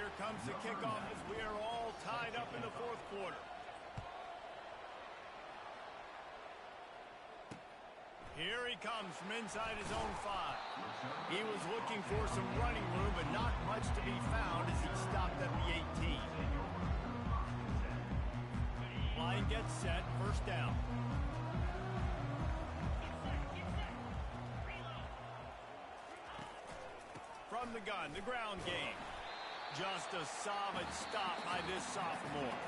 Here comes the kickoff as we are all tied up in the fourth quarter. Here he comes from inside his own 5. He was looking for some running room, but not much to be found as he stopped at the 18. Line gets set, first down. From the gun, the ground game. Just a solid stop by this sophomore.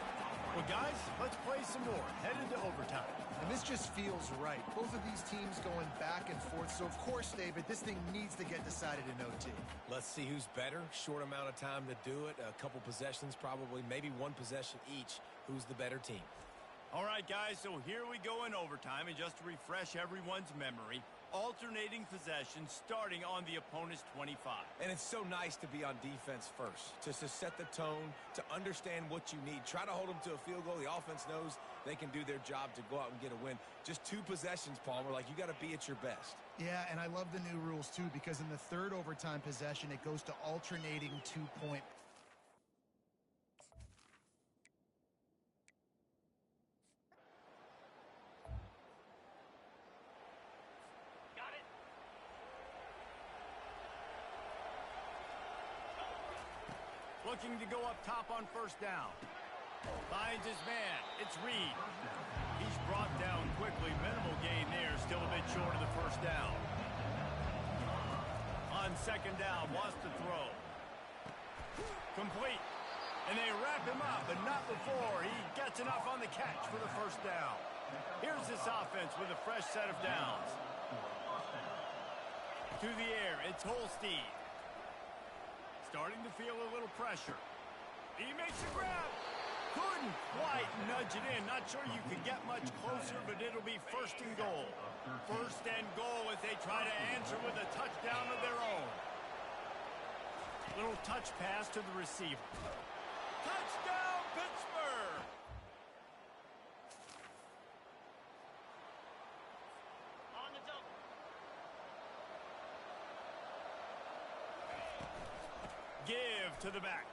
Well, guys, let's play some more. Headed to overtime. And this just feels right. Both of these teams going back and forth. So, of course, David, this thing needs to get decided in OT. Let's see who's better. Short amount of time to do it. A couple possessions probably. Maybe one possession each. Who's the better team? All right, guys, so here we go in overtime. And just to refresh everyone's memory, alternating possessions starting on the opponent's 25. And it's so nice to be on defense first, just to set the tone, to understand what you need. Try to hold them to a field goal. The offense knows they can do their job to go out and get a win. Just 2 possessions, Palmer, like you got to be at your best. Yeah, and I love the new rules, too, because in the third overtime possession, it goes to alternating 2-point. Looking to go up top on first down. Finds his man. It's Reed. He's brought down quickly. Minimal gain there. Still a bit short of the first down. On second down, wants to throw. Complete. And they wrap him up, but not before he gets enough on the catch for the first down. Here's this offense with a fresh set of downs. To the air, it's Holstein. Starting to feel a little pressure. He makes a grab. Couldn't quite nudge it in. Not sure you could get much closer, but it'll be first and goal. First and goal as they try to answer with a touchdown of their own. Little touch pass to the receiver. Touchdown, Pittsburgh! On the double. Give to the back.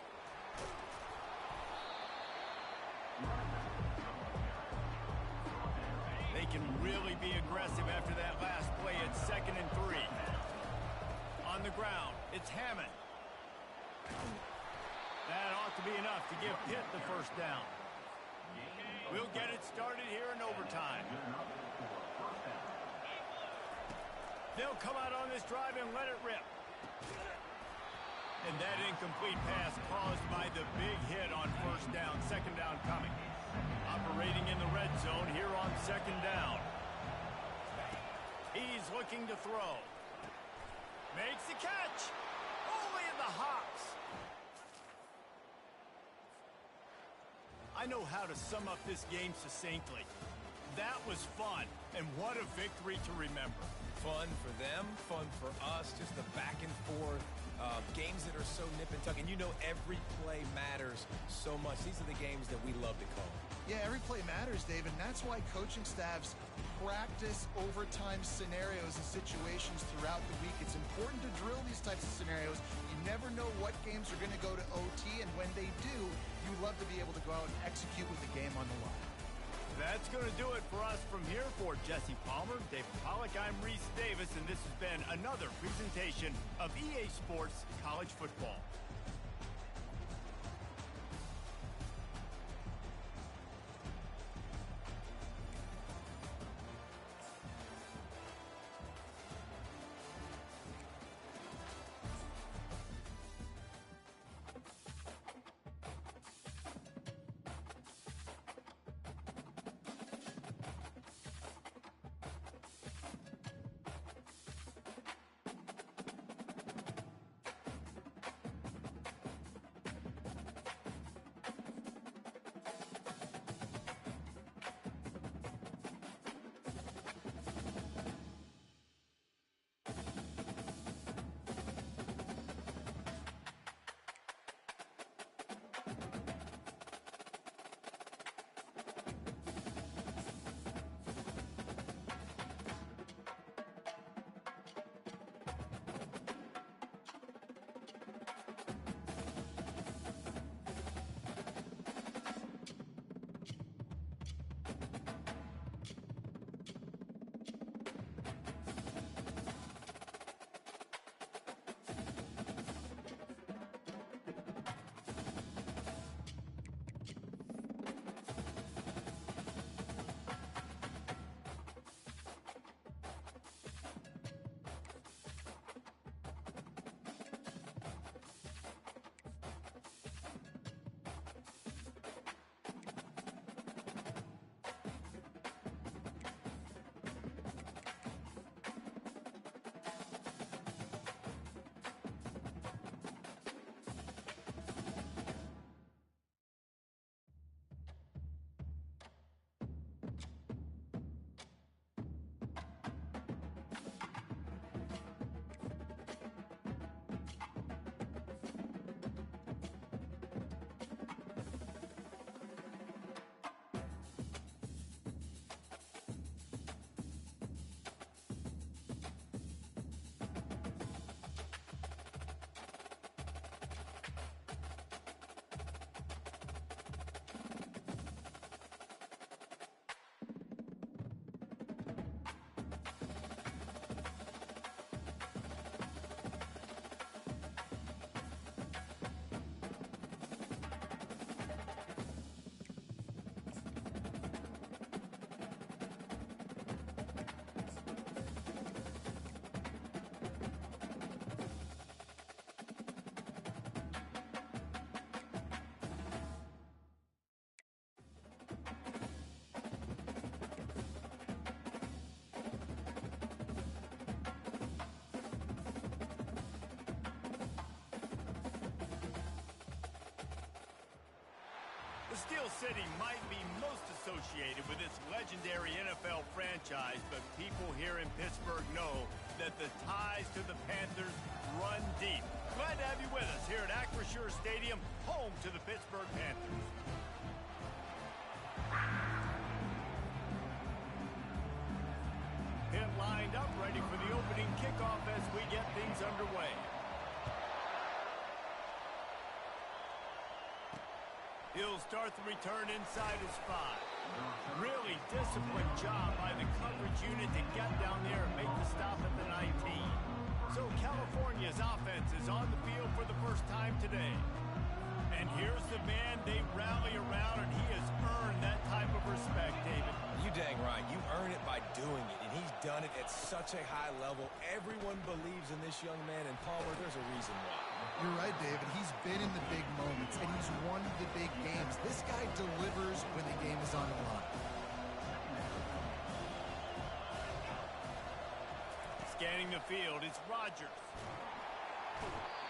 They can really be aggressive after that last play at 2nd and 3. On the ground, it's Hammond. That ought to be enough to give Pitt the first down. We'll get it started here in overtime. They'll come out on this drive and let it rip. And that incomplete pass caused by the big hit on first down. Second down coming. Operating in the red zone here on second down. He's looking to throw. Makes the catch. Only in the hops. I know how to sum up this game succinctly. That was fun, and what a victory to remember. Fun for them, fun for us, just the back and forth. Games that are so nip and tuck, and you know every play matters so much. These are the games that we love to call. Yeah, every play matters, David, and that's why coaching staffs practice overtime scenarios and situations throughout the week. It's important to drill these types of scenarios. You never know what games are going to go to OT, and when they do, you love to be able to go out and execute with the game on the line. That's going to do it for us from here. For Jesse Palmer, David Pollack, I'm Reese Davis, and this has been another presentation of EA Sports College Football. The Steel City might be most associated with this legendary NFL franchise, but people here in Pittsburgh know that the ties to the Panthers run deep. Glad to have you with us here at Acrisure Stadium, home to the Pittsburgh Panthers. Pit lined up, ready for the opening kickoff as we get things underway. He'll start the return inside his 5. Really disciplined job by the coverage unit to get down there and make the stop at the 19. So California's offense is on the field for the first time today. And here's the man they rally around, and he has earned that type of respect, David. You dang right. You earn it by doing it, and he's done it at such a high level. Everyone believes in this young man, and Palmer, there's a reason why. You're right, David. He's been in the big moments, and he's won the big games. This guy delivers when the game is on the line. Scanning the field, it's Rodgers.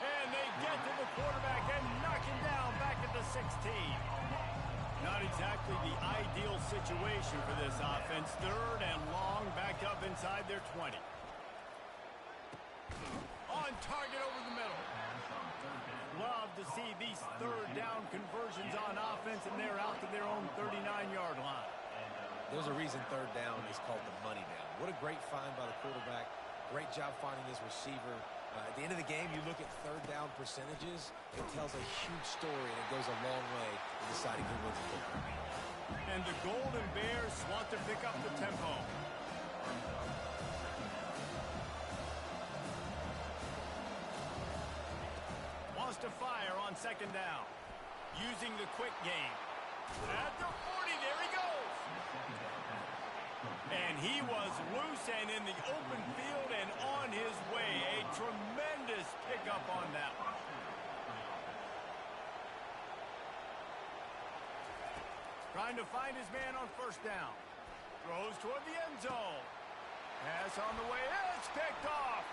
And they get to the quarterback and knock him down back at the 16. Not exactly the ideal situation for this offense. 3rd and long, backed up inside their 20. On target over the middle. Love to see these 3rd down conversions on offense, and they're out to their own 39-yard line. There's a reason 3rd down is called the money down. What a great find by the quarterback. Great job finding his receiver. At the end of the game, you look at 3rd down percentages. It tells a huge story, and it goes a long way in deciding who wins the football. And the Golden Bears want to pick up the tempo. Wants to fire on 2nd down. Using the quick game. At the 40, there he goes. And he was loose and in the open field and on his way. A tremendous pickup on that one. Trying to find his man on 1st down. Throws toward the end zone. Pass on the way. It's picked off.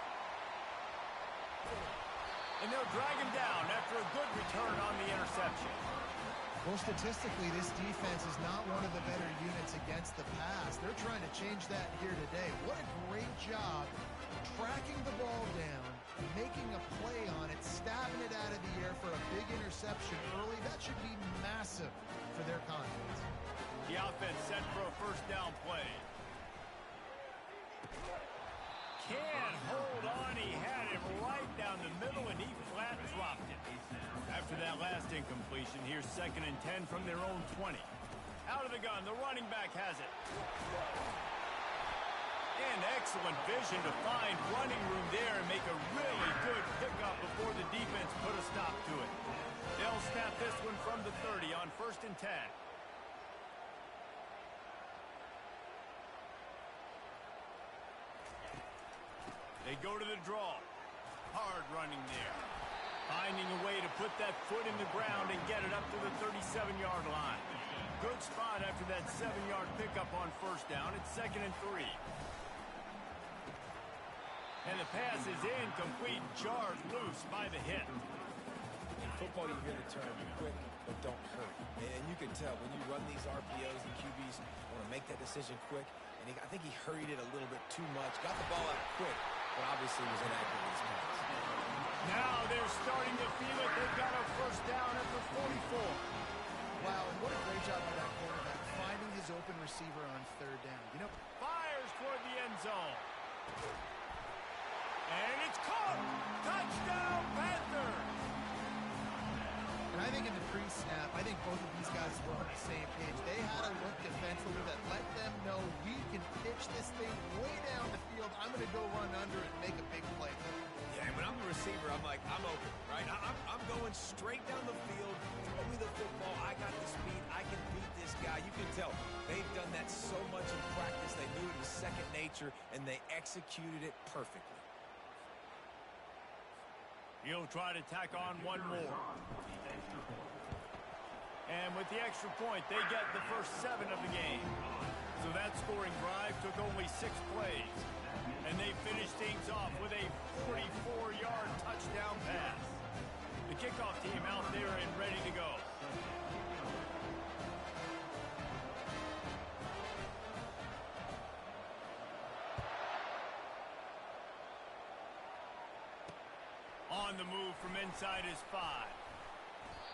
And they'll drag him down after a good return on the interception. Well, statistically, this defense is not one of the better units against the pass. They're trying to change that here today. What a great job tracking the ball down, making a play on it, stabbing it out of the air for a big interception early. That should be massive for their confidence. The offense set for a 1st down play. Can't hold on. He had it right down the middle, and he flat dropped it. After that last incompletion, here's 2nd and 10 from their own 20. Out of the gun, the running back has it. And excellent vision to find running room there and make a really good pickup before the defense put a stop to it. They'll snap this one from the 30 on 1st and 10. They go to the draw. Hard running there. Finding a way to put that foot in the ground and get it up to the 37-yard line. Good spot after that 7-yard pickup on 1st down. It's 2nd and 3. And the pass is incomplete, jarred loose by the hit. In football, you hear the term quick, but don't hurt. And you can tell when you run these RPOs, the QBs want to make that decision quick. And I think he hurried it a little bit too much. Got the ball out quick, but obviously was inaccurate in his pass. Now they're starting to feel it. They've got a 1st down at the 44. Wow, and what a great job by that quarterback, finding his open receiver on 3rd down. You know, Fires toward the end zone. And it's caught. Touchdown, Panthers. and I think in the pre-snap, I think both of these guys were on the same page. They had a look defensively that let them know we can pitch this thing way down the field. I'm going to go run under it and make a big play. Yeah, when I'm the receiver, I'm like, I'm open, right? I'm going straight down the field. Throw me the football. I got the speed. I can beat this guy. You can tell they've done that so much in practice. They knew it was second nature, and they executed it perfectly. He'll try to tack on one more. And with the extra point, they get the first 7 of the game. So that scoring drive took only 6 plays. And they finished things off with a 44-yard touchdown pass. The kickoff team out there and ready to go. on the move from inside his 5.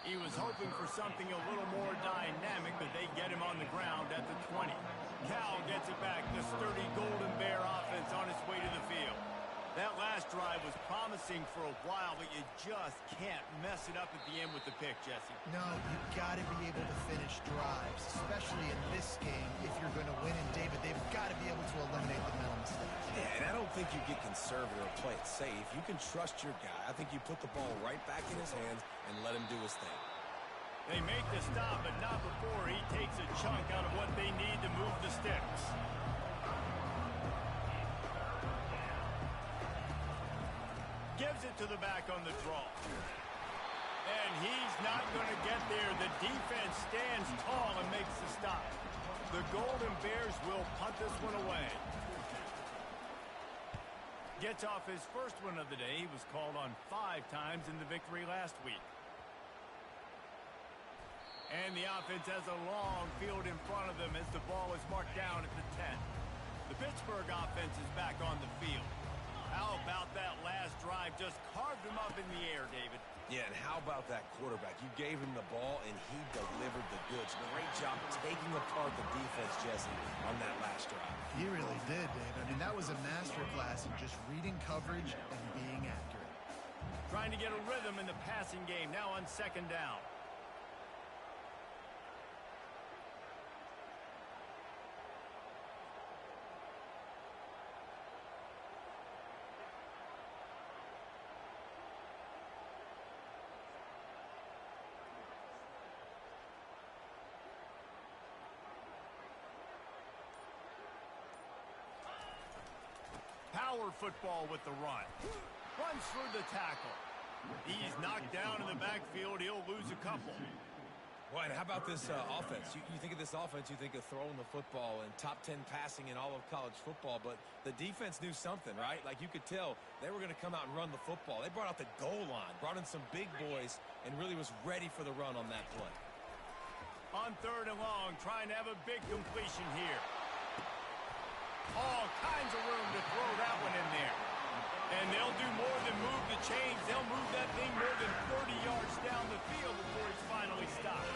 He was hoping for something a little more dynamic, but they get him on the ground at the 20. Cal gets it back. The sturdy Golden Bear offense on its way to the field. That last drive was promising for a while, but you just can't mess it up at the end with the pick, Jesse. No, you've got to be able to finish drives, especially in this game if you're going to win. And, David, they've got to be able to eliminate the mental mistakes. Yeah, and I don't think you get conservative or play it safe. You can trust your guy. I think you put the ball right back in his hands and let him do his thing. They make the stop, but not before he takes a chunk out of what they need to move the sticks. Gives it to the back on the draw. And he's not going to get there. The defense stands tall and makes the stop. The Golden Bears will punt this one away. Gets off his first one of the day. He was called on 5 times in the victory last week. And the offense has a long field in front of them as the ball is marked down at the 10. The Pittsburgh offense is back on the field. How about that last drive? Just carved him up in the air, David. Yeah, and how about that quarterback? You gave him the ball, and he delivered the goods. Great job taking apart the defense, Jesse, on that last drive. He really did, Dave. I mean, that was a masterclass in just reading coverage and being accurate. Trying to get a rhythm in the passing game, now on 2nd down. Power football with the run. Runs through the tackle. He's knocked down in the backfield. He'll lose a couple. Well, and how about this offense? You think of this offense, you think of throwing the football and top 10 passing in all of college football, but the defense knew something, right? Like you could tell they were going to come out and run the football. They brought out the goal line, brought in some big boys, and really was ready for the run on that play. On 3rd and long, trying to have a big completion here. All kinds of room to throw that one in there. And they'll do more than move the chains. They'll move that thing more than 30 yards down the field before it's finally stopped.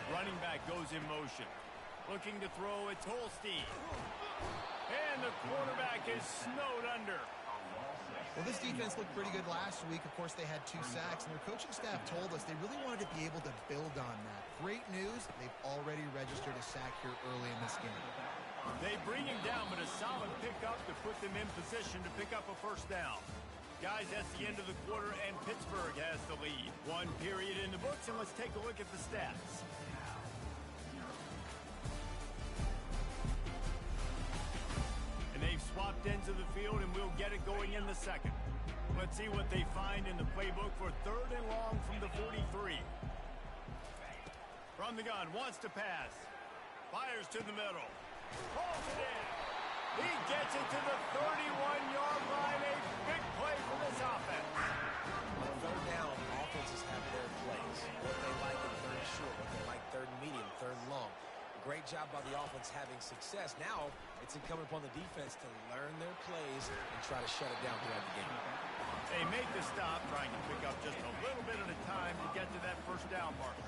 Running back goes in motion. Looking to throw, it's Holstein. And the quarterback is snowed under. Well, this defense looked pretty good last week. Of course, they had 2 sacks, and their coaching staff told us they really wanted to be able to build on that. Great news, they've already registered a sack here early in this game. They bring him down, but a solid pickup to put them in position to pick up a 1st down. Guys, that's the end of the quarter, and Pittsburgh has the lead. 1 period in the books, and let's take a look at the stats. And they've swapped ends of the field, and we'll get it going in the 2nd. Let's see what they find in the playbook for 3rd and long from the 43. From the gun, wants to pass. Fires to the middle. Pulls it in. He gets it to the 31-yard line. A big play for this offense. On 3rd down, offenses have their plays. What they like in 3rd and short, what they like 3rd and medium, 3rd and long. Great job by the offense having success. Now it's incumbent upon the defense to learn their plays and try to shut it down throughout the game. They make the stop, trying to pick up just a little bit at a time to get to that 1st down marker.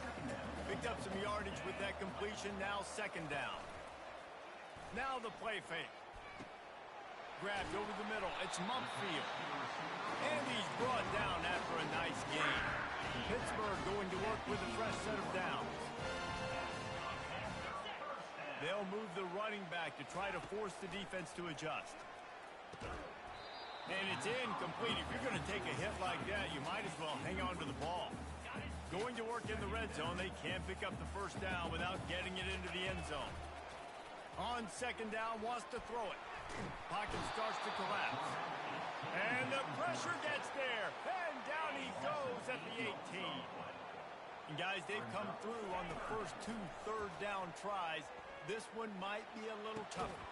Picked up some yardage with that completion. Now 2nd down. Now the play fake. Grabbed over the middle. It's Mumpfield. And he's brought down after a nice gain. Pittsburgh going to work with a fresh set of downs. They'll move the running back to try to force the defense to adjust. And it's incomplete. If you're going to take a hit like that, you might as well hang on to the ball. Going to work in the red zone. They can't pick up the 1st down without getting it into the end zone. On 2nd down, wants to throw it. Pocket starts to collapse. And the pressure gets there. And down he goes at the 18. And guys, they've come through on the first 2 3rd down tries. This one might be a little tougher.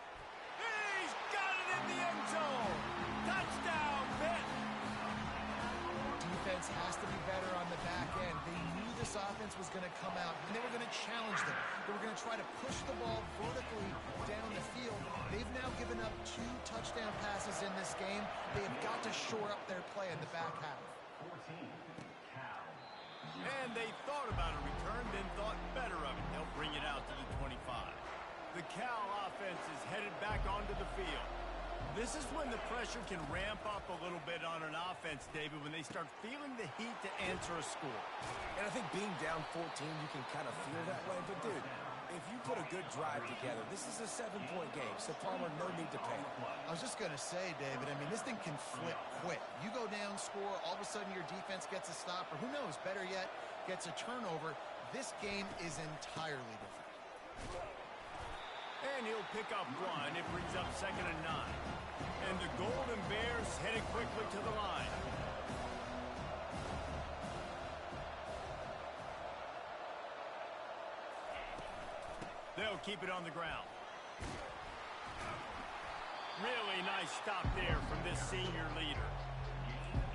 He's got it in the end zone. Touchdown, Pitt. Defense has to be better on the back end. They knew this offense was going to come out, and they were going to challenge them. They were going to try to push the ball vertically down the field. They've now given up 2 touchdown passes in this game. They have got to shore up their play in the back half. they thought about a return, then thought better of it. They'll bring it out to the 25. The Cal offense is headed back onto the field. This is when the pressure can ramp up a little bit on an offense, David, when they start feeling the heat to answer a score. And I think being down 14, you can kind of feel that way. But, dude, if you put a good drive together, this is a 7-point game, so Palmer, no need to panic. I was just going to say, David, I mean, this thing can flip quick. You go down, score, all of a sudden your defense gets a stop, or who knows, better yet, gets a turnover. This game is entirely different. And he'll pick up one. It brings up 2nd and 9. And the Golden Bears headed quickly to the line. They'll keep it on the ground. Really nice stop there from this senior leader.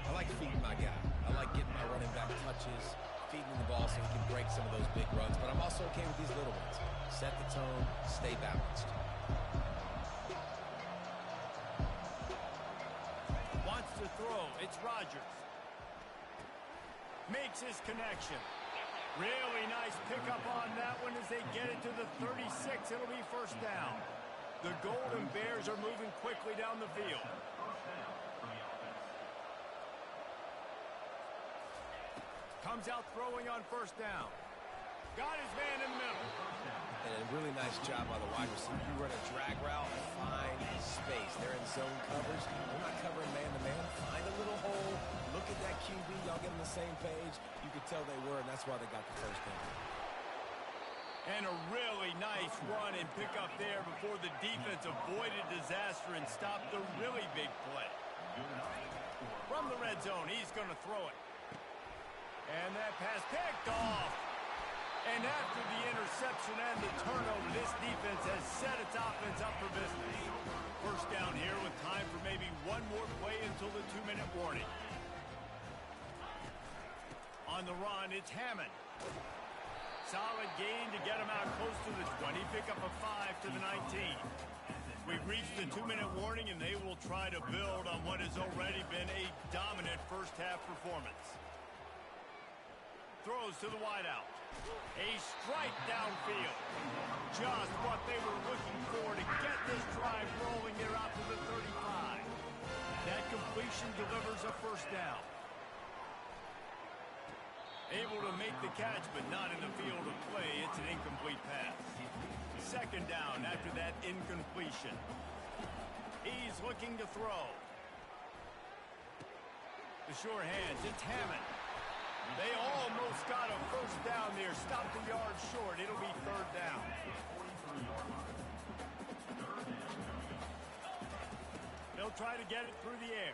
I like feeding my guy. I like getting my running back touches, feeding him the ball so he can break some of those big runs. But I'm also okay with these little ones. Set the tone, stay balanced. Wants to throw. It's Rodgers. Makes his connection. Really nice pickup on that one as they get it to the 36. It'll be 1st down. The Golden Bears are moving quickly down the field. Comes out throwing on 1st down. Got his man in the middle. And a really nice job by the wide receiver. You run a drag route, find space. They're in zone covers. They're not covering man-to-man. Find a little hole. Look at that QB. Y'all get on the same page. You could tell they were, and that's why they got the 1st down. And a really nice run and pick up there before the defense avoided disaster and stopped the really big play. From the red zone, he's going to throw it. And that pass picked off. And after the interception and the turnover, this defense has set its offense up for business. 1st down here with time for maybe one more play until the 2-minute warning. On the run, it's Hammond. Solid gain to get him out close to the 20. Pick up a 5 to the 19. We've reached the 2-minute warning, and they will try to build on what has already been a dominant first-half performance. Throws to the wideout. A strike downfield. Just what they were looking for to get this drive rolling there out to the 35. That completion delivers a 1st down. Able to make the catch, but not in the field of play. It's an incomplete pass. 2nd down after that incompletion. He's looking to throw. The sure hands, it's Hammond. They almost got a 1st down there. Stopped a yard short. It'll be 3rd down. They'll try to get it through the air.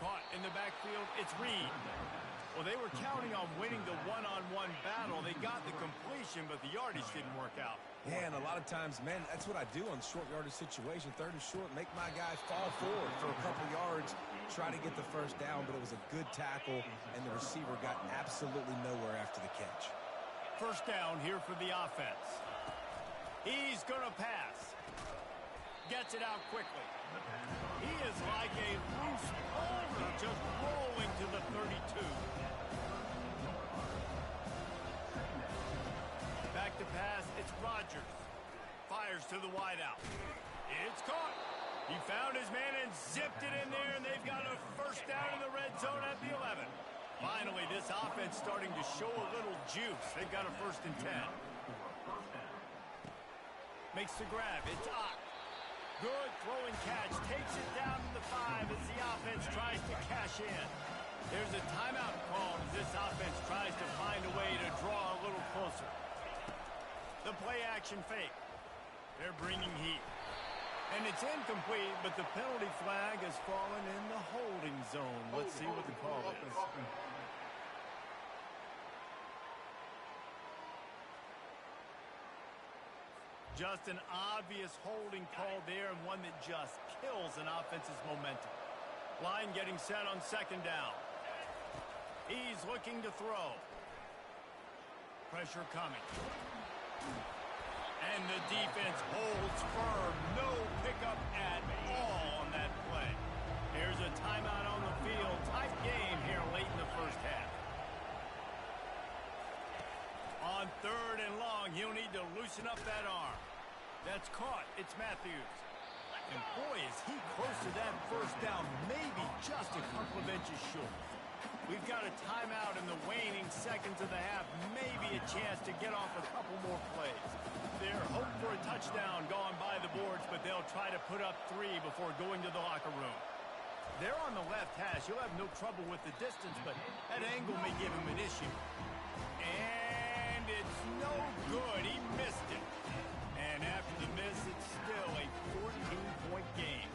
Caught in the backfield. It's Reed. Well, they were counting on winning the one-on-one battle. They got the completion, but the yardage didn't work out. Yeah, and a lot of times, man, that's what I do on short yardage situation. 3rd and short, make my guy fall forward for a couple yards, try to get the 1st down, but it was a good tackle, and the receiver got absolutely nowhere after the catch. 1st down here for the offense. He's going to pass. Gets it out quickly. He is like a loose boulder just rolling to the 32. Back to pass, it's Rodgers. Fires to the wideout. It's caught. He found his man and zipped it in there, and they've got a 1st down in the red zone at the 11. Finally, this offense starting to show a little juice. They've got a 1st and 10. Makes the grab. It's Ott. Good throwing catch. Takes it down to the 5 as the offense tries to cash in. There's a timeout call as this offense tries to find a way to draw a little closer. The play action fake. They're bringing heat. And it's incomplete, but the penalty flag has fallen in the holding zone. Let's see what the call is. Just an obvious holding call there, and one that just kills an offense's momentum. Line getting set on 2nd down. He's looking to throw. Pressure coming. And the defense holds firm. No pickup at all on that play. Here's a timeout on the field. Tight game here late in the 1st half. 3rd and long. He'll need to loosen up that arm. That's caught. It's Matthews. And boy, is he close to that first down, maybe just a couple of inches short. We've got a timeout in the waning seconds of the half, maybe a chance to get off a couple more plays. They're hoping for a touchdown gone by the boards, but they'll try to put up 3 before going to the locker room. They're on the left hash. You'll have no trouble with the distance, but that angle may give him an issue. And it's no good. He missed it. And after the miss, it's still a 14-point game.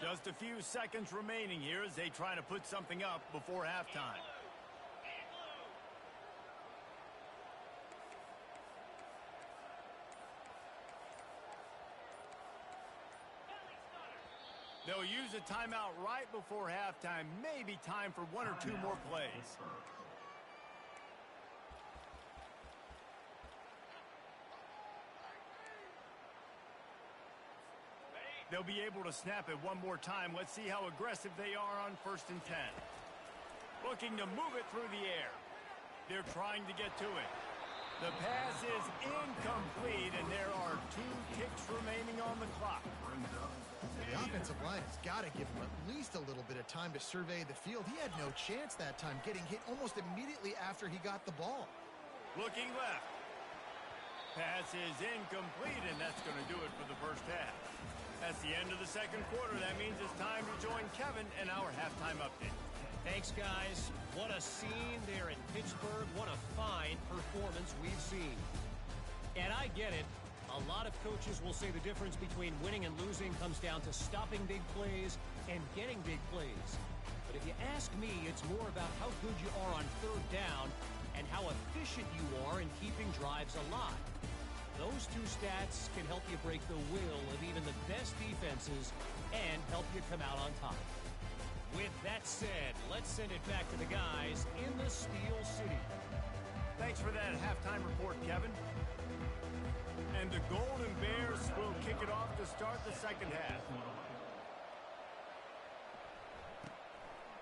Just a few seconds remaining here as they try to put something up before halftime. They'll use a timeout right before halftime. Maybe time for 1 or 2 more plays. They'll be able to snap it one more time. Let's see how aggressive they are on 1st and 10. Looking to move it through the air. They're trying to get to it. The pass is incomplete, and there are 2 ticks remaining on the clock. The offensive line has got to give him at least a little bit of time to survey the field. He had no chance that time, getting hit almost immediately after he got the ball. Looking left. Pass is incomplete, and that's going to do it for the first half. That's the end of the 2nd quarter. That means it's time to join Kevin in our halftime update. Thanks, guys. What a scene there in Pittsburgh. What a fine performance we've seen. And I get it. A lot of coaches will say the difference between winning and losing comes down to stopping big plays and getting big plays. But if you ask me, it's more about how good you are on 3rd down and how efficient you are in keeping drives alive. Those 2 stats can help you break the will of even the best defenses and help you come out on top. With that said, let's send it back to the guys in the Steel City. Thanks for that halftime report, Kevin. And the Golden Bears will kick it off to start the 2nd half.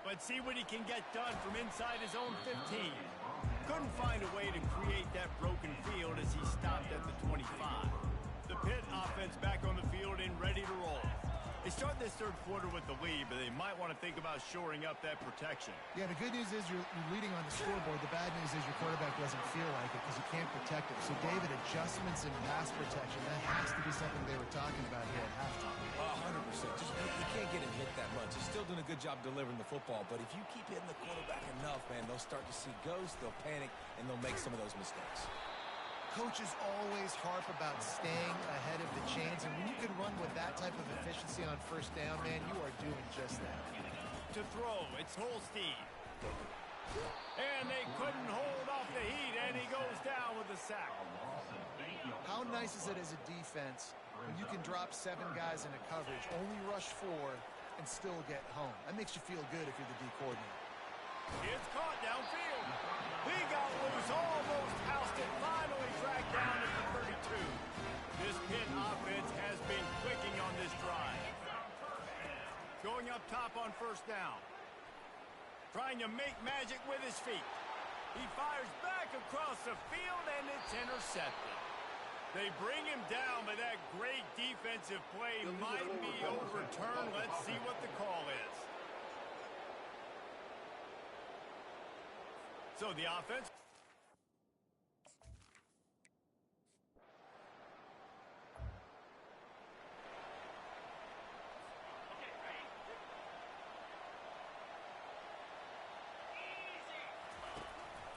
Let's see what he can get done from inside his own 15. Couldn't find a way to create that broken field as he stopped at the 25. The Pitt offense back on the field and ready to roll. They start this 3rd quarter with the lead, but they might want to think about shoring up that protection. Yeah, the good news is you're leading on the scoreboard. The bad news is your quarterback doesn't feel like it because you can't protect him. So, David, adjustments in pass protection, that has to be something they were talking about here at halftime. 100%. You can't get him hit that much. He's still doing a good job delivering the football, but if you keep hitting the quarterback enough, man, they'll start to see ghosts, they'll panic, and they'll make some of those mistakes. Coaches always harp about staying ahead of the chains, and when you can run with that type of efficiency on 1st down, man, you are doing just that. To throw, it's Holstein. And they couldn't hold off the heat, and he goes down with a sack. How nice is it as a defense when you can drop 7 guys into coverage, only rush 4, and still get home? That makes you feel good if you're the D coordinator. It's caught downfield. He got loose, almost housed it, finally tracked down at the 32. This Pitt offense has been clicking on this drive. Going up top on 1st down. Trying to make magic with his feet. He fires back across the field, and it's intercepted. They bring him down, but that great defensive play might be overturned. Let's see what the call is. So the offense.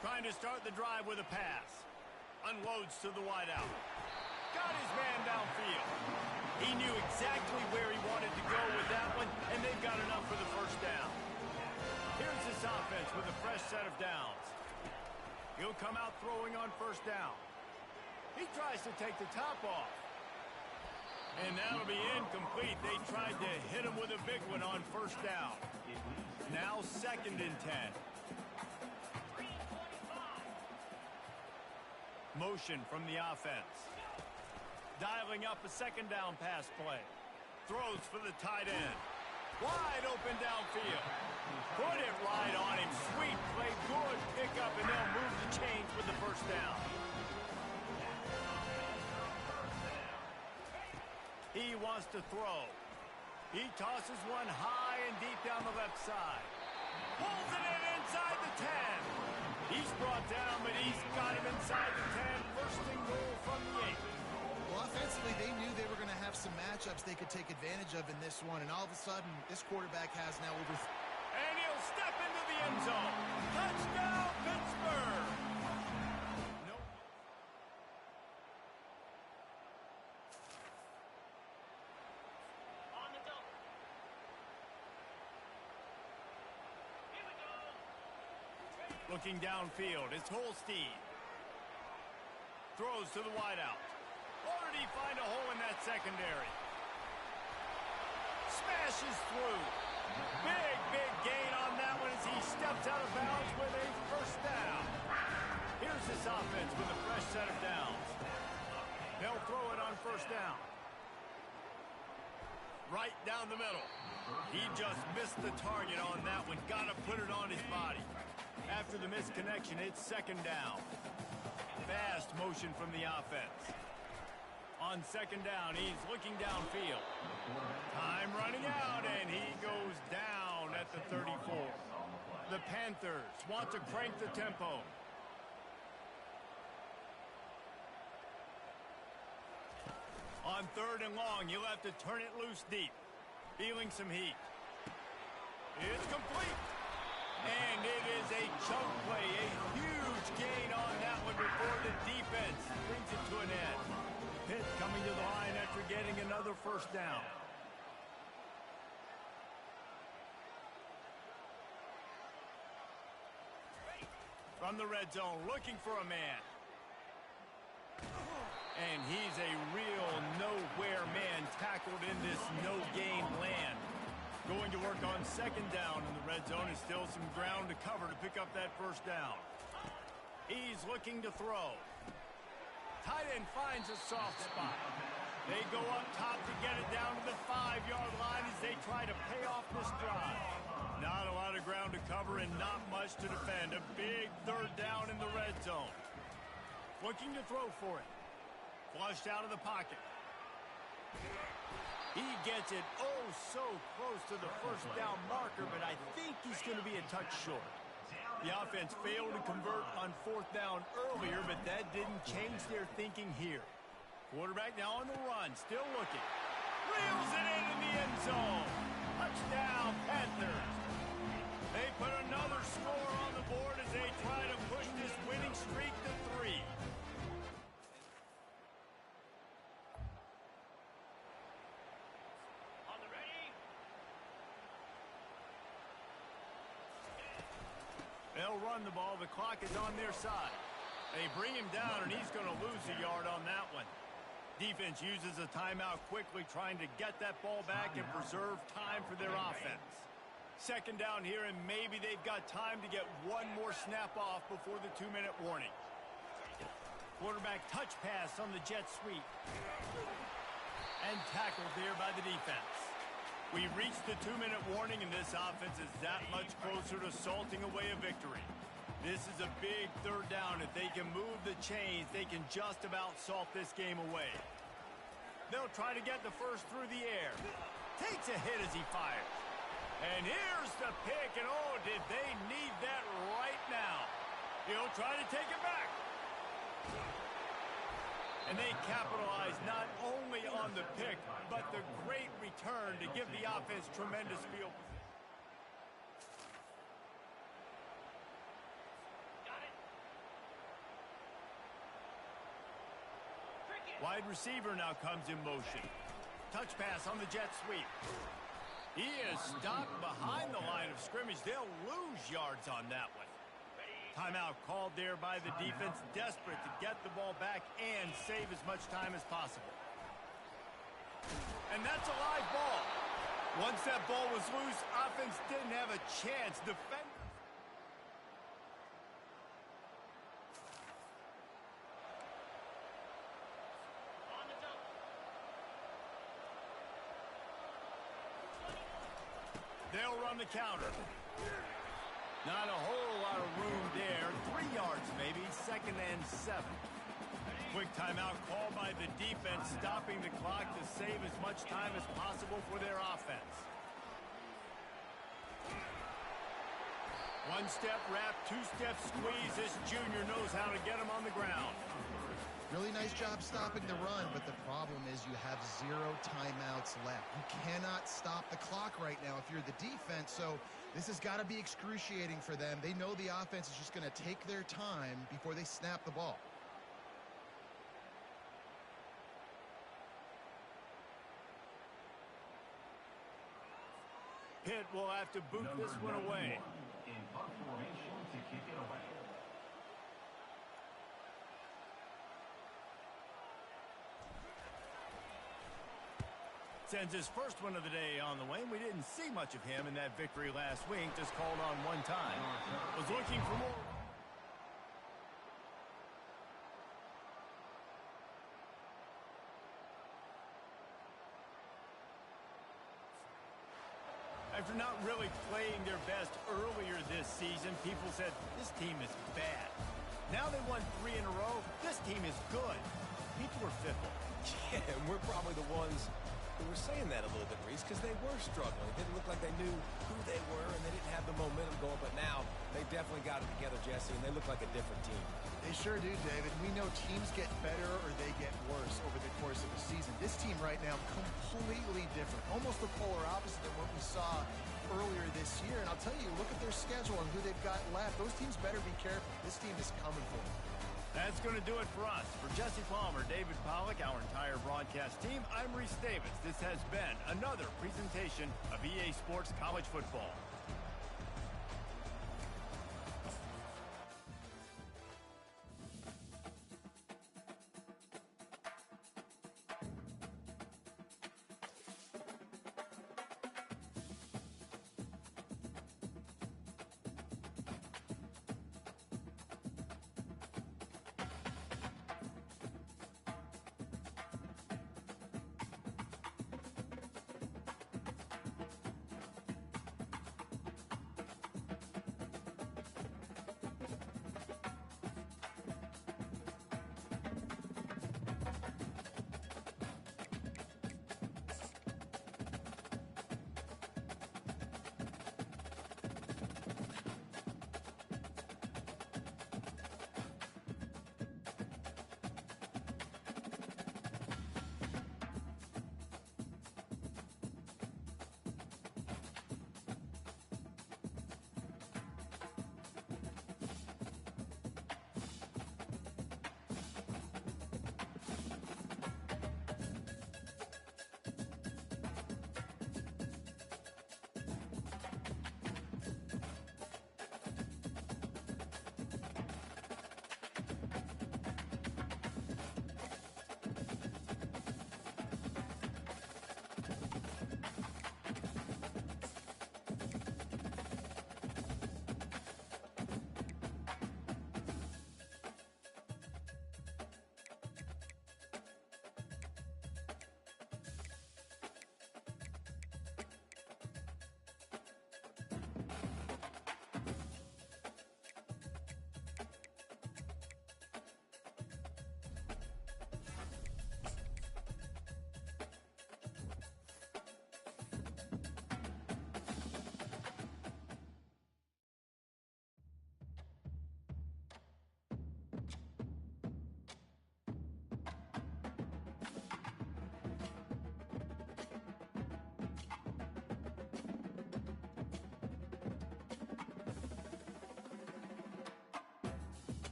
Trying to start the drive with a pass. Unloads to the wideout. Got his man downfield. He knew exactly where he wanted to go with that one, and they've got enough for the 1st down. Here's this offense with a fresh set of downs. He'll come out throwing on 1st down. He tries to take the top off. And that'll be incomplete. They tried to hit him with a big one on 1st down. Now 2nd and 10. Motion from the offense. Dialing up a second down pass play. Throws for the tight end. Wide open downfield. Put it right on him. Sweet play. Good pickup, and they'll move the chains with the first down. He wants to throw. He tosses one high and deep down the left side. Pulls it in inside the 10. He's brought down, but he's got him inside the 10. First and goal from the 8. Well, offensively, they knew they were going to have some matchups they could take advantage of in this one, and all of a sudden, this quarterback has now over... And he'll step into the end zone. Touchdown, Pittsburgh! Nope. On the double. Here we go. Looking downfield, it's Holstein. Throws to the wideout. Or did he find a hole in that secondary? Smashes through. Big gain on that one as he steps out of bounds with a first down. Here's this offense with a fresh set of downs. They'll throw it on first down. Right down the middle. He just missed the target on that one. Got to put it on his body. After the missed connection, it's second down. Fast motion from the offense. On second down, he's looking downfield. Time running out, and he goes down at the 34. The Panthers want to crank the tempo. On third and long, you'll have to turn it loose deep. Feeling some heat. It's complete. And it is a chunk play, a huge gain on that one before the defense brings it to an end. Pitt coming to the line after getting another first down. From the red zone, looking for a man. And he's a real nowhere man tackled in this no-gain land. Going to work on second down in the red zone. Is still some ground to cover to pick up that first down. He's looking to throw. Tight end finds a soft spot. They go up top to get it down to the 5-yard line as they try to pay off this drive. Not a lot of ground to cover and not much to defend. A big third down in the red zone. Looking to throw for it. Flushed out of the pocket. He gets it oh so close to the first down marker, but I think he's going to be a touch short. The offense failed to convert on fourth down earlier, but that didn't change their thinking here. Quarterback now on the run, still looking. Reels it in the end zone. Touchdown, Panthers. They put another score on the board as they try to push this winning streak to 3. On the ready. They'll run the ball. The clock is on their side. They bring him down, and he's going to lose a yard on that one. Defense uses a timeout quickly, trying to get that ball back and preserve time for their offense. Second down here, and maybe they've got time to get one more snap off before the 2-minute warning. Quarterback touch pass on the jet sweep. And tackled there by the defense. We've reached the 2-minute warning, and this offense is that much closer to salting away a victory. This is a big third down. If they can move the chains, they can just about salt this game away. They'll try to get the first through the air. Takes a hit as he fires. And here's the pick, and oh, did they need that right now. He'll try to take it back. And they capitalize not only on the pick, but the great return to give the offense tremendous field position. Wide receiver now comes in motion. Touch pass on the jet sweep. He is stopped behind the line of scrimmage. They'll lose yards on that one. Timeout called there by the defense, desperate to get the ball back and save as much time as possible. And that's a live ball. Once that ball was loose, offense didn't have a chance. Defenders. will run the counter. Not a whole lot of room there. 3 yards maybe, 2nd and 7. Quick timeout called by the defense, stopping the clock to save as much time as possible for their offense. One-step wrap, two-step squeeze. This junior knows how to get him on the ground. Really nice job stopping the run, but the problem is you have 0 timeouts left. You cannot stop the clock right now if you're the defense, so this has got to be excruciating for them. They know the offense is just going to take their time before they snap the ball. Pitt will have to boot this one away. In punt formation to kick it away. Sends his first one of the day on the way. We didn't see much of him in that victory last week. Just called on one time. Was looking for more. After not really playing their best earlier this season, people said, this team is bad. Now they won 3 in a row. This team is good. People are fickle. Yeah, and we're probably the ones who were saying that a little bit, Reese, because they were struggling. It didn't look like they knew who they were, and they didn't have the momentum going. But now they definitely got it together, Jesse, and they look like a different team. They sure do, David. We know teams get better or they get worse over the course of the season. This team right now, completely different. Almost the polar opposite of what we saw earlier this year. And I'll tell you, look at their schedule and who they've got left. Those teams better be careful. This team is coming for them. That's going to do it for us. For Jesse Palmer, David Pollack, our entire broadcast team, I'm Reese Davis. This has been another presentation of EA Sports College Football.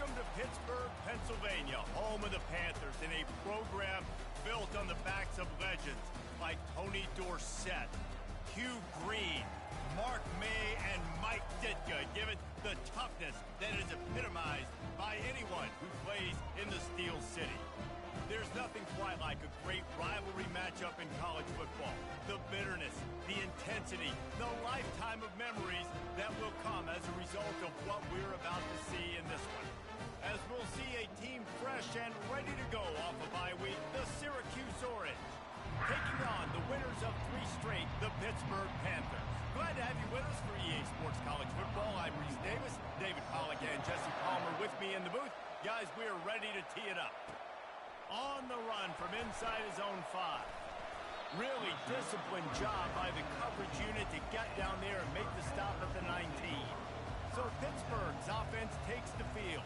Welcome to Pittsburgh, Pennsylvania, home of the Panthers, and a program built on the backs of legends like Tony Dorsett, Hugh Green, Mark May, and Mike Ditka, given the toughness that is epitomized by anyone who plays in the Steel City. There's nothing quite like a great rivalry matchup in college football. The bitterness, the intensity, the lifetime of memories that will come as a result of what we're about to see in this one. As we'll see a team fresh and ready to go off a bye week, the Syracuse Orange, taking on the winners of 3 straight, the Pittsburgh Panthers. Glad to have you with us for EA Sports College Football. I'm Reese Davis, David Pollack, and Jesse Palmer with me in the booth. Guys, we are ready to tee it up. On the run from inside his own 5. Really disciplined job by the coverage unit to get down there and make the stop at the 19. So Pittsburgh's offense takes the field.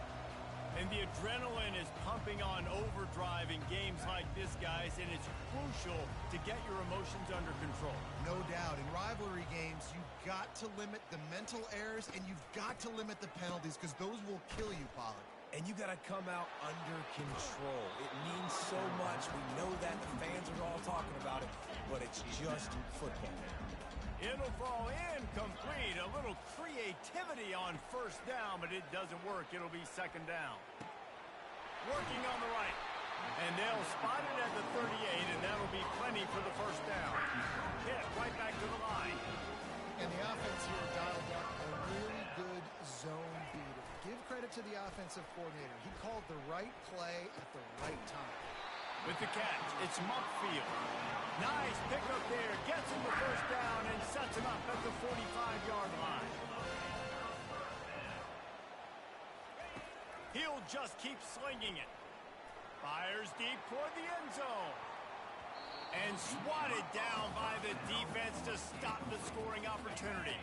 And the adrenaline is pumping on overdrive in games like this, guys, and it's crucial to get your emotions under control. No doubt. In rivalry games, you've got to limit the mental errors, and you've got to limit the penalties, because those will kill you, Pollard. And you got to come out under control. It means so much. We know that. The fans are all talking about it, but it's just football. It'll fall incomplete. A little creativity on first down, but it doesn't work. It'll be second down. Working on the right. And they'll spot it at the 38, and that'll be plenty for the first down. Hit right back to the line. And the offense here dialed up a really good zone beat. Give credit to the offensive coordinator. He called the right play at the right time. With the catch, it's Muckfield. Nice pickup there. Gets him the first down and sets him up at the 45-yard line. He'll just keep slinging it. Fires deep toward the end zone. And swatted down by the defense to stop the scoring opportunity.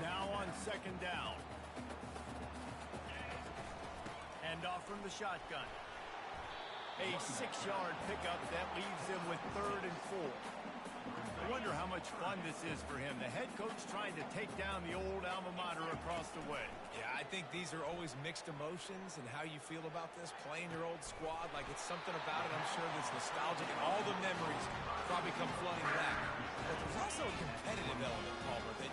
Now on second down. Off from the shotgun. A 6-yard pickup that leaves him with 3rd and 4. I wonder how much fun this is for him. The head coach trying to take down the old alma mater across the way. Yeah, I think these are always mixed emotions, and how you feel about this, playing your old squad. Like, it's something about it, I'm sure, that's nostalgic, and all the memories probably come flooding back. But there's also a competitive element, Palmer, that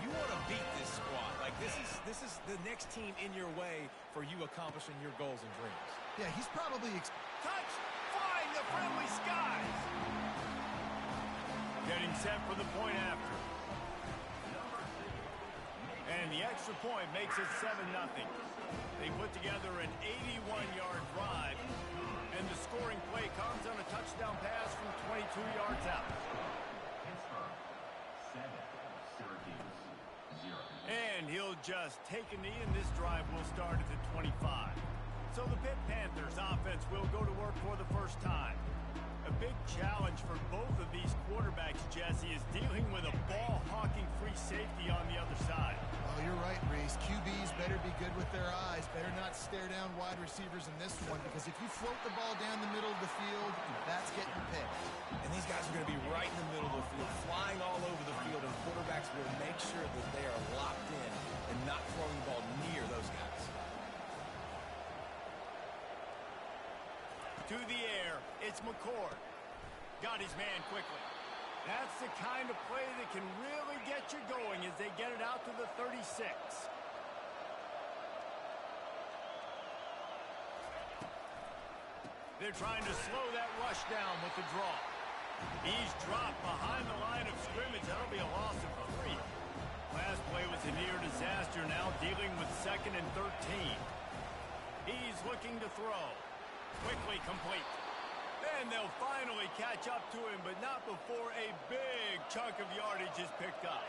you want to beat this squad. Like, this is the next team in your way for you accomplishing your goals and dreams. Yeah, he's probably... Touch! Flying the friendly skies! Getting set for the point after. And the extra point makes it 7-0. They put together an 81-yard drive, and the scoring play comes on a touchdown pass from 22 yards out. Pittsburgh 7, Syracuse 0. And he'll just take a knee, and this drive will start at the 25. So the Pitt Panthers offense will go to work for the first time. A big challenge for both of these quarterbacks, Jesse, is dealing with a ball-hawking free safety on the other side. Oh, you're right, Reese. QBs better be good with their eyes. Better not stare down wide receivers in this one, because if you float the ball down the middle of the field, that's getting picked. And these guys are going to be right in the middle of the field, flying all over the field, and quarterbacks will make sure that they are locked in and not throwing the ball near those guys. To the air, it's McCord. Got his man quickly. That's the kind of play that can really get you going as they get it out to the 36. They're trying to slow that rush down with the draw. He's dropped behind the line of scrimmage. That'll be a loss of 3. Last play was a near disaster, now dealing with 2nd and 13. He's looking to throw. Quickly complete. And they'll finally catch up to him, but not before a big chunk of yardage is picked up.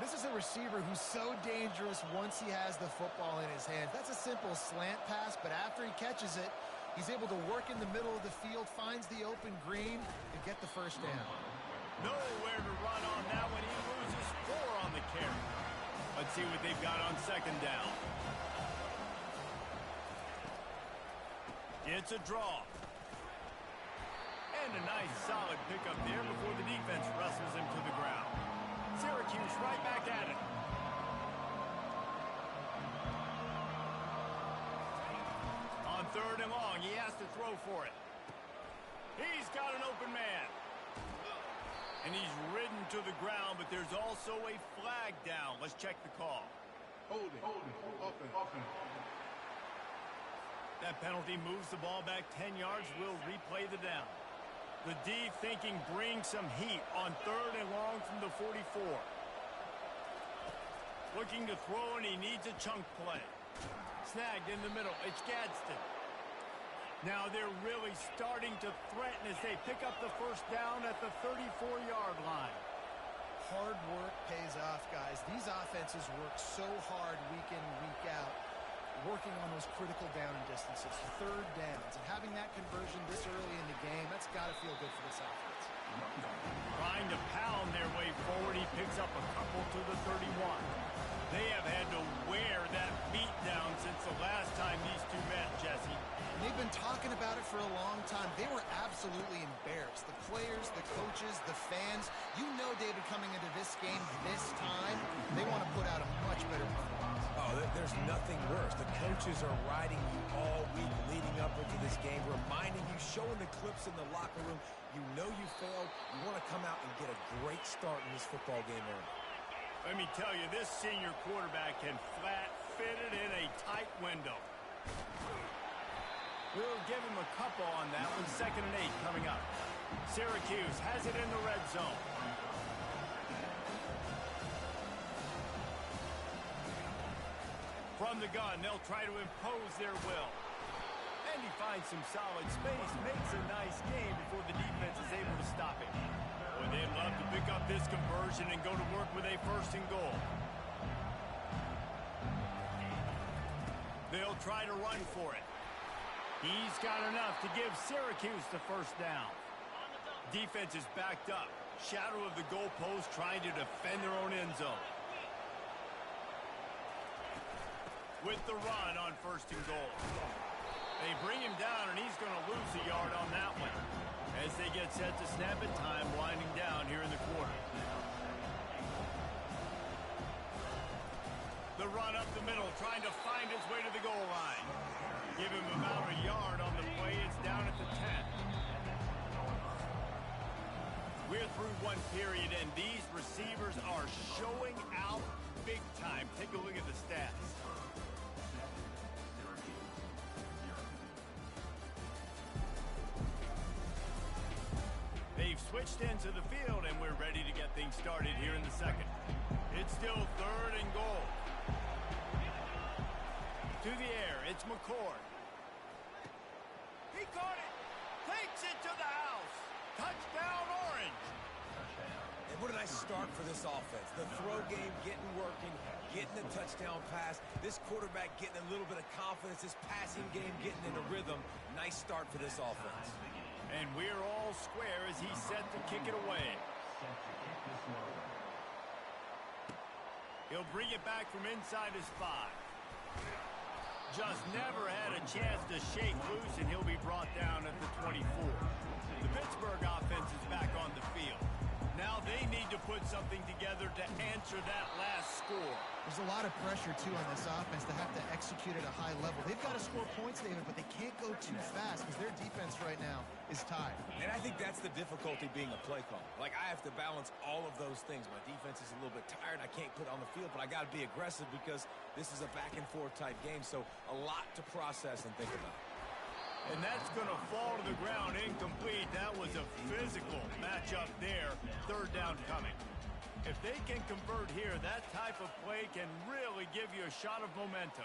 This is a receiver who's so dangerous once he has the football in his hands. That's a simple slant pass, but after he catches it, he's able to work in the middle of the field, finds the open green, and get the first down. Nowhere to run on that one. He loses 4 on the carry. Let's see what they've got on second down. It's a draw. And a nice solid pickup there before the defense wrestles him to the ground. Syracuse right back at it. 3rd and long. He has to throw for it. He's got an open man. And he's ridden to the ground, but there's also a flag down. Let's check the call. Holding. Offense. That penalty moves the ball back 10 yards. We'll replay the down. The D thinking bring some heat on 3rd and long from the 44. Looking to throw, and he needs a chunk play. Snagged in the middle. It's Gadsden. Now they're really starting to threaten as they pick up the 1st down at the 34-yard line. Hard work pays off, guys. These offenses work so hard week in, week out, working on those critical down and distances, 3rd downs, and having that conversion this early in the game, that's got to feel good for this offense. Trying to pound their way forward, he picks up a couple to the 31. They have had to wear that beat down since the last time these two met, Jesse. And they've been talking about it for a long time. They were absolutely embarrassed. The players, the coaches, the fans. You know, David, coming into this game this time, they want to put out a much better performance. Oh, there's nothing worse. The coaches are riding you all week leading up into this game, reminding you, showing the clips in the locker room. You know you failed. You want to come out and get a great start in this football game early. Let me tell you, this senior quarterback can flat fit it in a tight window. We'll give him a couple on that one. 2nd and 8 coming up. Syracuse has it in the red zone. From the gun, they'll try to impose their will. And he finds some solid space, makes a nice game before the defense is able to stop him. Boy, they'd love to pick up this conversion and go to work with a 1st and goal. They'll try to run for it. He's got enough to give Syracuse the 1st down. Defense is backed up. Shadow of the goalpost trying to defend their own end zone. With the run on 1st and goal. They bring him down, and he's going to lose a yard on that one. As they get set to snap it, time winding down here in the quarter. The run up the middle, trying to find his way to the goal line. Give him about a yard on the play. It's down at the 10. We're through one period, and these receivers are showing out big time. Take a look at the stats. They've switched into the field, and we're ready to get things started here in the 2nd. It's still 3rd and goal. To the air, it's McCord. He caught it. Takes it to the house. Touchdown, Orange. And what a nice start for this offense. The throw game getting working, getting the touchdown pass. This quarterback getting a little bit of confidence. This passing game getting into rhythm. Nice start for this offense. And we're all square as he's set to kick it away. He'll bring it back from inside his 5. Just never had a chance to shake loose, and he'll be brought down at the 24. The Pittsburgh offense is back on the field. Now they need to put something together to answer that last score. There's a lot of pressure, too, on this offense to have to execute at a high level. They've got to score points, David, but they can't go too fast because their defense right now is tied. And I think that's the difficulty being a play caller. Like, I have to balance all of those things. My defense is a little bit tired. I can't put on the field, but I got to be aggressive because this is a back-and-forth type game, so a lot to process and think about. And that's going to fall to the ground incomplete. That was a physical matchup there. 3rd down coming. If they can convert here, that type of play can really give you a shot of momentum.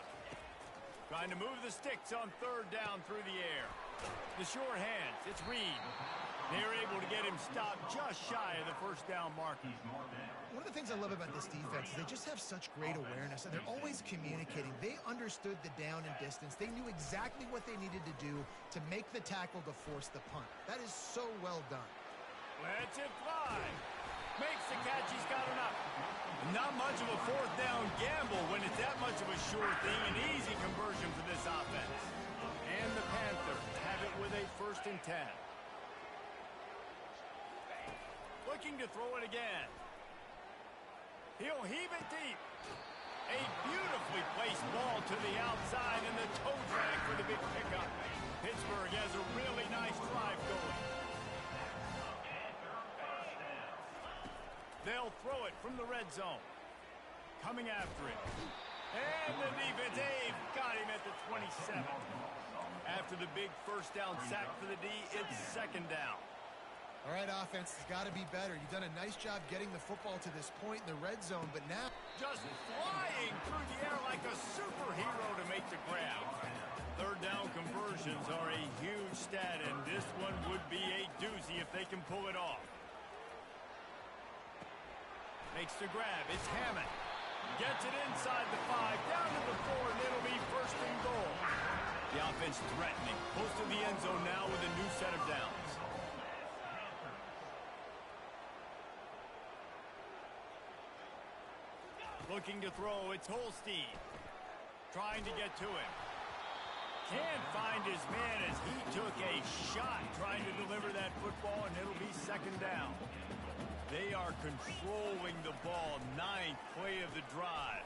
Trying to move the sticks on 3rd down through the air. The sure hands, it's Reed. They're able to get him stopped just shy of the 1st down marker. One of the things I love about this defense is they just have such great awareness, and they're always communicating. They understood the down and distance. They knew exactly what they needed to do to make the tackle to force the punt. That is so well done. Lets it fly. Makes the catch. He's got enough. Not much of a 4th down gamble when it's that much of a sure thing. An easy conversion for this offense. And the Panthers have it with a 1st and 10. Looking to throw it again. He'll heave it deep. A beautifully placed ball to the outside and the toe drag for the big pickup. Pittsburgh has a really nice drive going. They'll throw it from the red zone. Coming after it. And the defense, they've got him at the 27. After the big first down sack for the D, it's second down. All right, offense has got to be better. You've done a nice job getting the football to this point in the red zone, but now just flying through the air like a superhero to make the grab. Third down conversions are a huge stat, and this one would be a doozy if they can pull it off. Makes the grab. It's Hammond. Gets it inside the 5, down to the 4, and it'll be first and goal. The offense threatening. Close to the end zone now with a new set of downs. Looking to throw, it's Holstein. Trying to get to him. Can't find his man as he took a shot trying to deliver that football, and it'll be second down. They are controlling the ball. 9th play of the drive.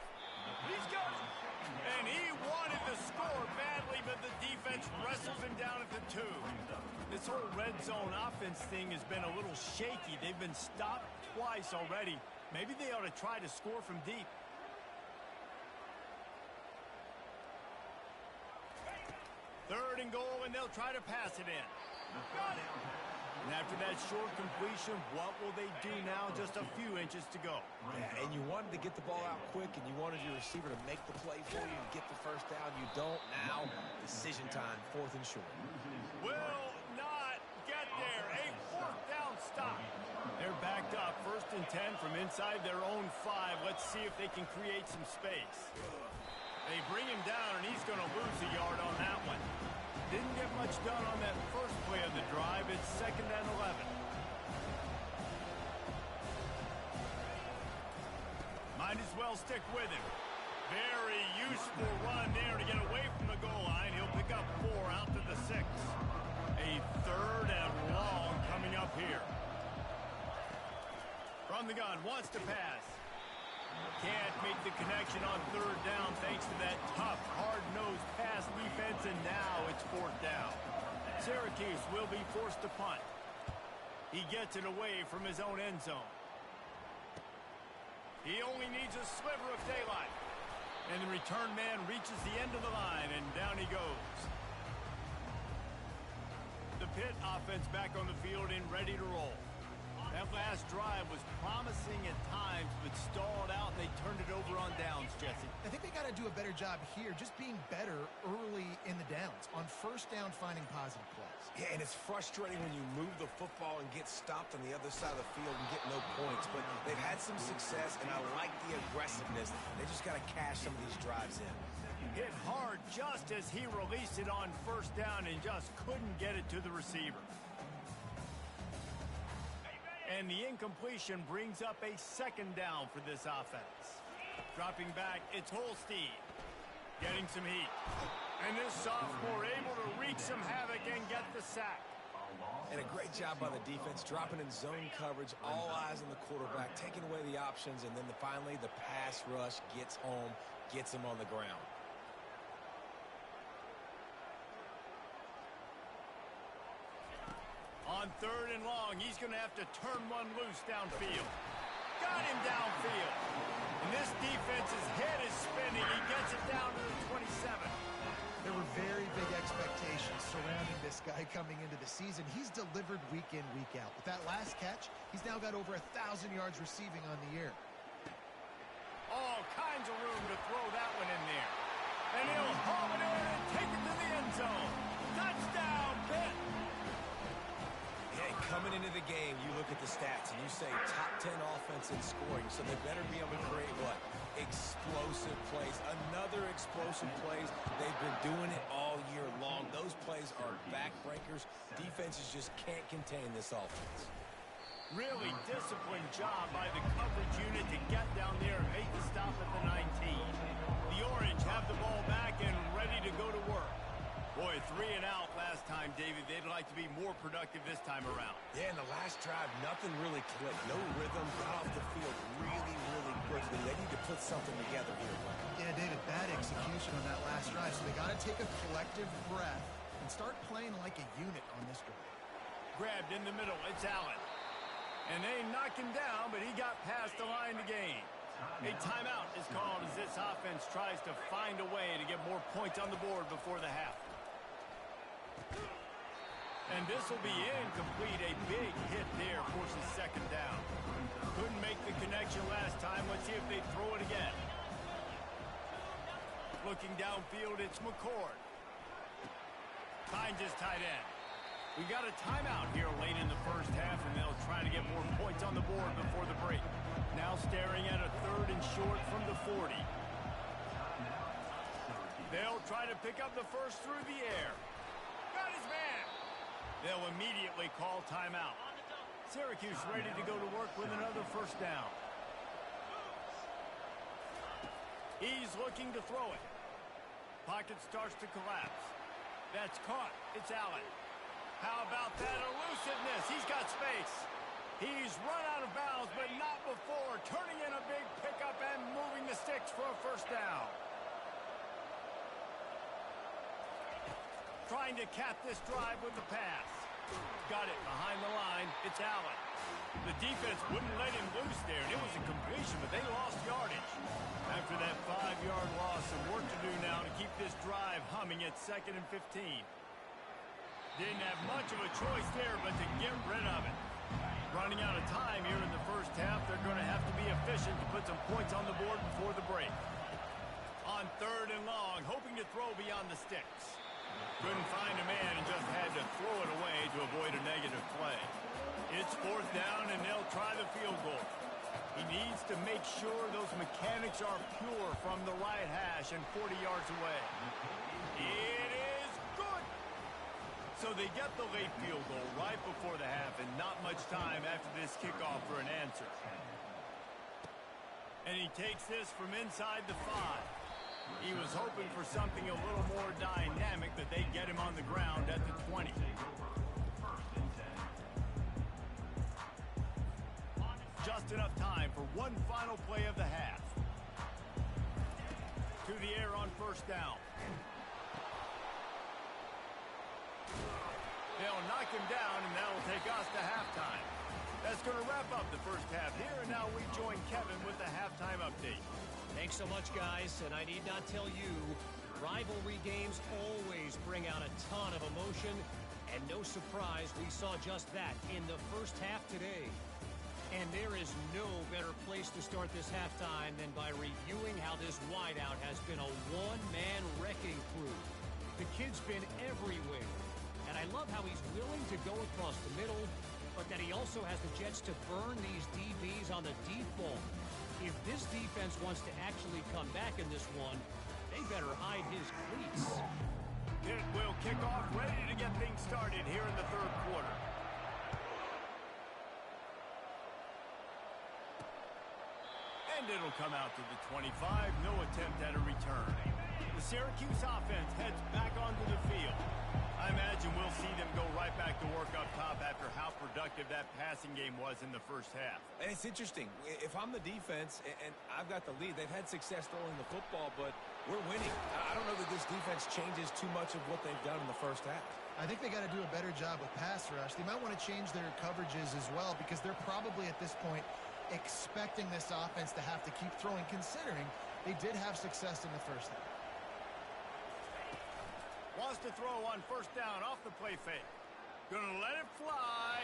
He's got it. And he wanted to score badly, but the defense wrestles him down at the 2. This whole red zone offense thing has been a little shaky. They've been stopped twice already. Maybe they ought to try to score from deep. Third and goal, and they'll try to pass it in. Got it. And after that short completion, what will they do now? Just a few inches to go. Yeah, and you wanted to get the ball out quick, and you wanted your receiver to make the play for you and get the first down. You don't now. Decision time, 4th and short. Will not get there. A 4th down stop. They're backed up. 1st and 10 from inside their own 5. Let's see if they can create some space. They bring him down, and he's going to lose a yard on that one. Didn't get much done on that first play of the drive. It's 2nd and 11. Might as well stick with him. Very useful run there to get away from the goal line. He'll pick up 4 out to the 6. A 3rd and long coming up here. From the gun, wants to pass. Can't make the connection on 3rd down thanks to that tough, hard-nosed pass defense, and now it's 4th down. Syracuse will be forced to punt. He gets it away from his own end zone. He only needs a sliver of daylight. And the return man reaches the end of the line, and down he goes. The Pitt offense back on the field and ready to roll. That last drive was promising at times, but stalled out, and they turned it over on downs, Jesse. I think they got to do a better job here, just being better early in the downs. On 1st down, finding positive plays. Yeah, and it's frustrating when you move the football and get stopped on the other side of the field and get no points. But they've had some success, and I like the aggressiveness. They just got to cash some of these drives in. Hit hard just as he released it on 1st down and just couldn't get it to the receiver. And the incompletion brings up a 2nd down for this offense. Dropping back, it's Holstein. Getting some heat. And this sophomore able to wreak some havoc and get the sack. And a great job by the defense, dropping in zone coverage, all eyes on the quarterback, taking away the options, and then finally the pass rush gets home, gets him on the ground. On 3rd and long, he's going to have to turn one loose downfield. Got him downfield. And this defense's head is spinning. He gets it down to the 27. There were very big expectations surrounding this guy coming into the season. He's delivered week in, week out. With that last catch, he's now got over 1,000 yards receiving on the year. All kinds of room to throw that one in there. And he'll haul it in and take it to the end zone. Touchdown, Pitt. Coming into the game, you look at the stats and you say top 10 offense in scoring, so they better be able to create what? Explosive plays. Another explosive plays. They've been doing it all year long. Those plays are backbreakers. Defenses just can't contain this offense. Really disciplined job by the coverage unit to get down there and make the stop at the 19. The Orange have the ball back and ready to go to work. Boy, 3 and out last time, David. They'd like to be more productive this time around. Yeah, in the last drive, nothing really clicked. No rhythm, got off the field really, really quickly. They need to put something together here. Yeah, David, bad execution on that last drive, so they got to take a collective breath and start playing like a unit on this drive. Grabbed in the middle. It's Allen. And they knocked him down, but he got past the line to gain. A timeout is called as this offense tries to find a way to get more points on the board before the half. And this will be incomplete. A big hit there forces second down. Couldn't make the connection last time. Let's see if they throw it again. Looking downfield, it's McCord. Finds his tight end. We got a timeout here late in the first half, and they'll try to get more points on the board before the break. Now staring at a 3rd and short from the 40. They'll try to pick up the first through the air. Got his man. They'll immediately call timeout. Syracuse ready to go to work with another first down. He's looking to throw it. Pocket starts to collapse. That's caught. It's Allen. How about that elusiveness? He's got space. He's run out of bounds, but not before. Turning in a big pickup and moving the sticks for a first down. Trying to cap this drive with the pass. Got it behind the line. It's Allen. The defense wouldn't let him loose there, and it was a completion, but they lost yardage. After that 5-yard loss, some work to do now to keep this drive humming at 2nd and 15. Didn't have much of a choice there, but to get rid of it. Running out of time here in the first half, they're going to have to be efficient to put some points on the board before the break. On 3rd and long, hoping to throw beyond the sticks. Couldn't find a man and just had to throw it away to avoid a negative play. It's 4th down, and they'll try the field goal. He needs to make sure those mechanics are pure from the right hash and 40 yards away. It is good. So they get the late field goal right before the half, and not much time after this kickoff for an answer. And he takes this from inside the 5. He was hoping for something a little more dynamic, that they get him on the ground at the 20. Just enough time for one final play of the half. To the air on first down. They'll knock him down, and that'll take us to halftime. That's going to wrap up the first half here, and now we join Kevin with the halftime update. Thanks so much, guys, and I need not tell you, rivalry games always bring out a ton of emotion, and no surprise, we saw just that in the first half today. And there is no better place to start this halftime than by reviewing how this wideout has been a one-man wrecking crew. The kid's been everywhere, and I love how he's willing to go across the middle, but that he also has the jets to burn these DBs on the deep ball. If this defense wants to actually come back in this one, they better hide his cleats. It will kick off, ready to get things started here in the 3rd quarter. And it'll come out to the 25. No attempt at a return. The Syracuse offense heads back onto the field. I imagine we'll see them go right back to work up top after how productive that passing game was in the first half. And it's interesting. If I'm the defense and I've got the lead, they've had success throwing the football, but we're winning. I don't know that this defense changes too much of what they've done in the first half. I think they got to do a better job with pass rush. They might want to change their coverages as well, because they're probably at this point expecting this offense to have to keep throwing, considering they did have success in the first half. Wants to throw on first down off the play fake. Gonna let it fly.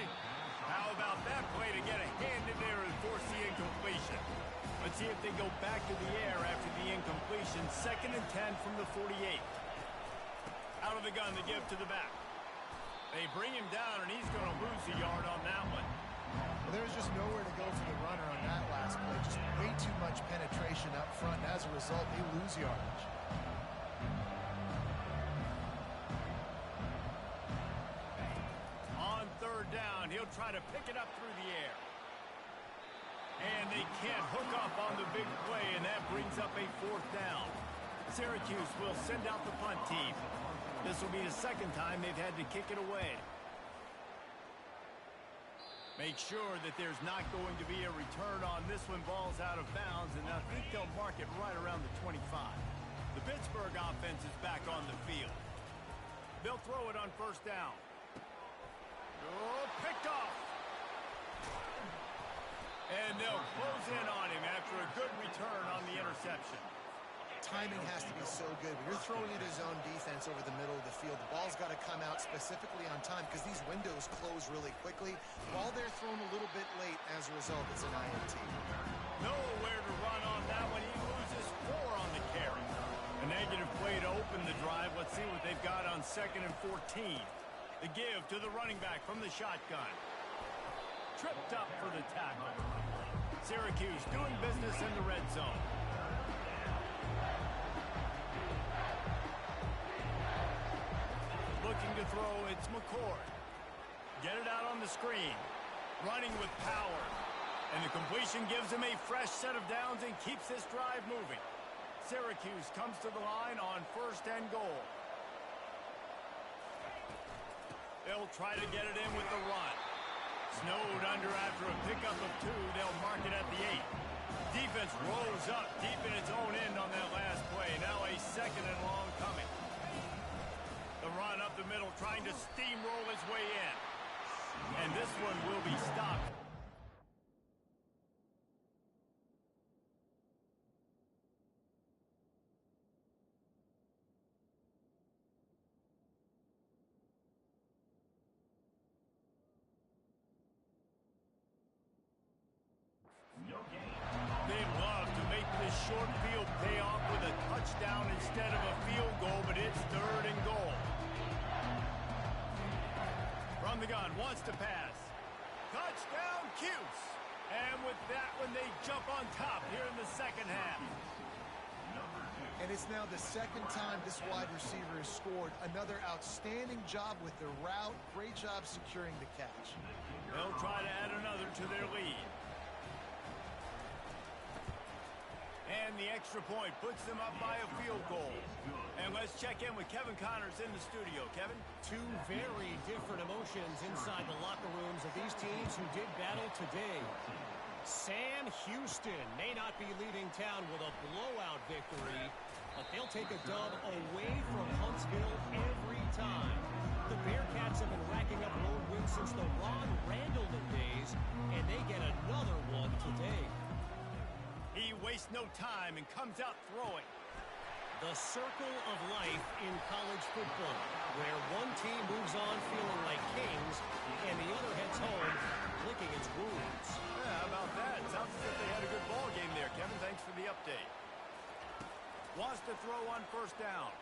How about that play to get a hand in there and force the incompletion? Let's see if they go back to the air after the incompletion. 2nd and 10 from the 48. Out of the gun to give to the back. They bring him down, and he's going to lose a yard on that one. Well, there's just nowhere to go for the runner on that last play. Just way too much penetration up front, and as a result, they lose yardage. On 3rd down, he'll try to pick it up through the air. And they can't hook up on the big play, and that brings up a 4th down. Syracuse will send out the punt team. This will be the second time they've had to kick it away. Make sure that there's not going to be a return on this when ball's out of bounds, and I think they'll mark it right around the 25. The Pittsburgh offense is back on the field. They'll throw it on first down. Oh, picked off. And they'll close in on him after a good return on the interception. Timing has to be so good. When you're throwing into zone defense over the middle of the field, the ball's got to come out specifically on time because these windows close really quickly. Ball they're thrown a little bit late. As a result, it's an INT. Nowhere to run on that one. He loses 4 on the carry. A negative play to open the drive. Let's see what they've got on 2nd and 14. The give to the running back from the shotgun. Tripped up for the tackle. Syracuse doing business in the red zone. Looking to throw, it's McCord. Get it out on the screen. Running with power. And the completion gives him a fresh set of downs and keeps this drive moving. Syracuse comes to the line on 1st and goal. They'll try to get it in with the run. Snowed under after a pickup of 2. They'll mark it at the 8. Defense rose up deep in its own end on that last play. Now a 2nd and long coming. The run up the middle, trying to steamroll his way in. And this one will be stopped. No gain. They'd love to make this short field pay off with a touchdown instead of a field goal, but it's 3rd and goal. From the gun, wants to pass. Touchdown, Cuse. And with that one, they jump on top here in the second half. And it's now the 2nd time this wide receiver has scored. Another outstanding job with the route. Great job securing the catch. They'll try to add another to their lead. And the extra point puts them up by a field goal. And let's check in with Kevin Connors in the studio. Kevin? 2 very different emotions inside the locker rooms of these teams who did battle today. Sam Houston may not be leaving town with a blowout victory, but they'll take a dub away from Huntsville every time. The Bearcats have been racking up road wins since the Ron Randleman days, and they get another one today. He wastes no time and comes out throwing. The circle of life in college football, where one team moves on feeling like kings, and the other heads home licking its wounds. Yeah, how about that? Sounds as if they had a good ball game there, Kevin. Thanks for the update. Wants to throw on 1st down.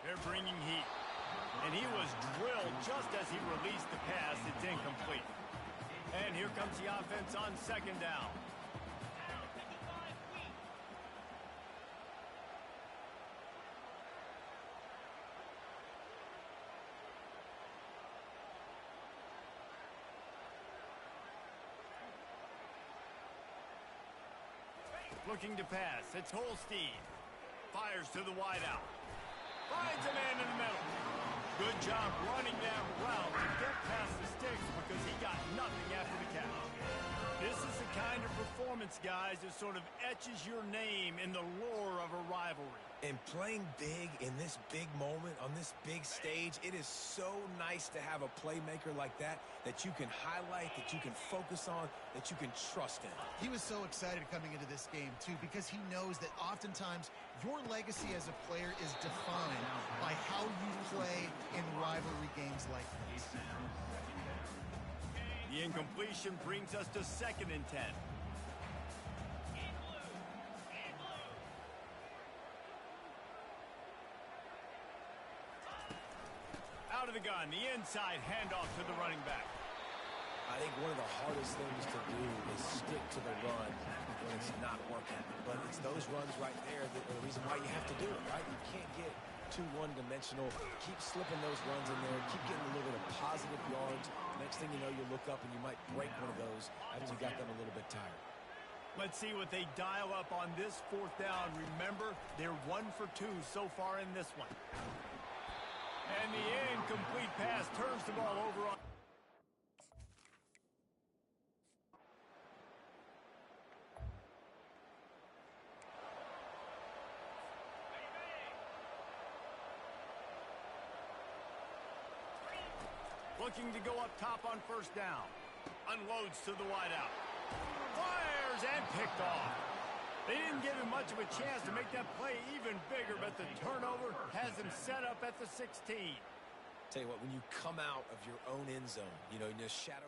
They're bringing heat. And he was drilled just as he released the pass. It's incomplete. And here comes the offense on 2nd down. Looking to pass. It's Holstein. Fires to the wideout. Finds a man in the middle. Good job running that route to get past the sticks because he got nothing after the catch. This is the kind of performance, guys, that sort of etches your name in the lore of a rivalry. And playing big in this big moment, on this big stage, it is so nice to have a playmaker like that you can highlight, that you can focus on, that you can trust in. He was so excited coming into this game, too, because he knows that oftentimes your legacy as a player is defined by how you play in rivalry games like this. The incompletion brings us to 2nd and 10. Out of the gun, the inside handoff to the running back. I think one of the hardest things to do is stick to the run when it's not working. But it's those runs right there that are the reason why you have to do it, right? You can't get too one-dimensional. Keep slipping those runs in there. Keep getting a little bit of positive yards. Next thing you know, you look up and you might break one of those after you got them a little bit tired. Let's see what they dial up on this 4th down. Remember, they're 1 for 2 so far in this one. And the incomplete pass turns the ball over on. Looking to go up top on first down. Unloads to the wideout. Fires and picked off. They didn't give him much of a chance to make that play even bigger, but the turnover has him set up at the 16. Tell you what, when you come out of your own end zone, you know, in the shadow.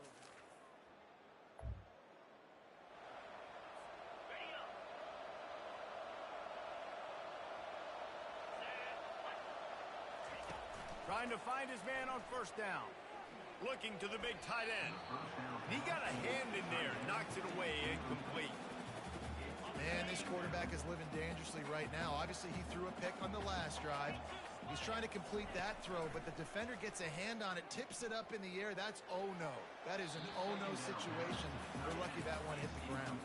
Trying to find his man on first down. Looking to the big tight end. He got a hand in there, knocks it away, incomplete. Man, this quarterback is living dangerously right now. Obviously, he threw a pick on the last drive. He's trying to complete that throw, but the defender gets a hand on it, tips it up in the air. That's oh-no. That is an oh-no situation. We're lucky that one hit the ground.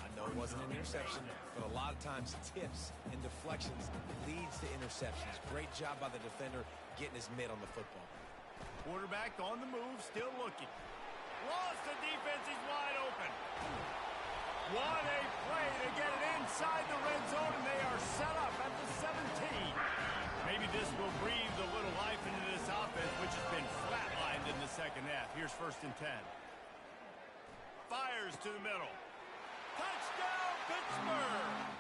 I know it wasn't an interception, but a lot of times tips and deflections leads to interceptions. Great job by the defender getting his mitt on the football. Quarterback on the move, still looking. Lost the defense, he's wide open. What a play to get it inside the red zone, and they are set up at the 17. Maybe this will breathe a little life into this offense, which has been flatlined in the second half. Here's first and 10. Fires to the middle. Touchdown, Pittsburgh!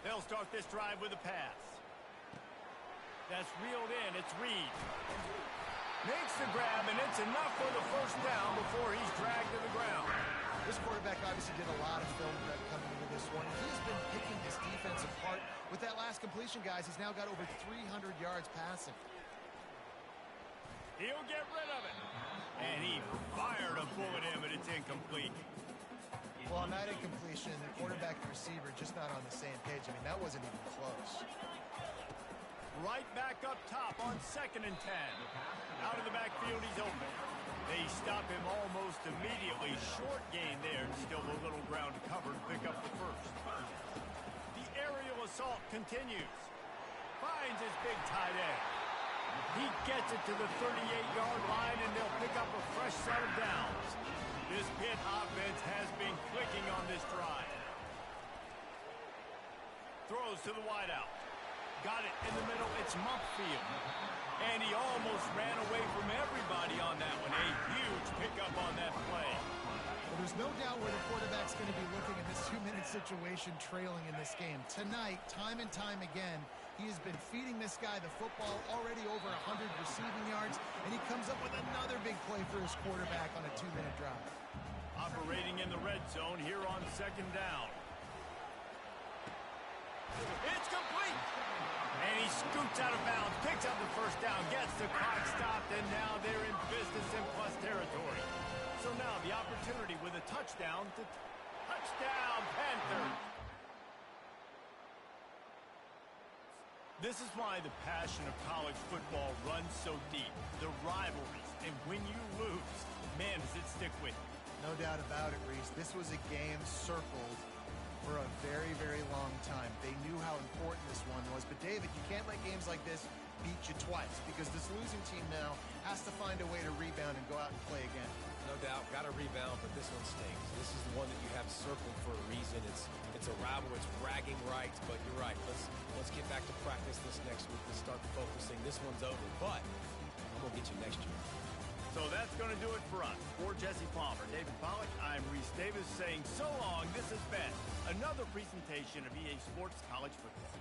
They'll start this drive with a pass. That's reeled in. It's Reed. Makes the grab, and it's enough for the first down before he's dragged to the ground. This quarterback obviously did a lot of film prep coming into this one. He's been picking this defense apart. With that last completion, guys, he's now got over 300 yards passing. He'll get rid of it. And he fired a bullet in, but it's incomplete. Well, on that incompletion, the quarterback and receiver just not on the same page. I mean, that wasn't even close. Right back up top on second and 10. Out of the backfield, he's open. They stop him almost immediately. Short gain there, and still a little ground covered. Pick up the first. The aerial assault continues. Finds his big tight end. He gets it to the 38-yard line, and they'll pick up a fresh set of downs. This Pitt offense has been clicking on this drive. Throws to the wideout. Got it in the middle. It's Mumpfield. And he almost ran away from everybody on that one. A huge pickup on that play. Well, there's no doubt where the quarterback's going to be looking in this 2-minute situation trailing in this game. Tonight, time and time again, he has been feeding this guy the football, already over 100 receiving yards, and he comes up with another big play for his quarterback on a 2-minute drive. Operating in the red zone here on second down. It's complete. And he scoots out of bounds, picks up the first down, gets the clock stopped, and now they're in business in plus territory. So now the opportunity with a touchdown to touchdown Panthers. This is why the passion of college football runs so deep. The rivalries, and when you lose, man, does it stick with you. No doubt about it, Reese. This was a game circled for a very, very long time. They knew how important this one was. But, David, you can't let games like this beat you twice because this losing team now has to find a way to rebound and go out and play again. No doubt, got to rebound, but this one stinks. This is the one that you have circled for a reason. It's a rival, it's bragging rights, but you're right. Let's get back to practice this next week. Let's start focusing. This one's over, but I'm going to get you next year. So that's going to do it for us. For Jesse Palmer, David Pollack, I'm Reese Davis saying so long. This has been another presentation of EA Sports College Football.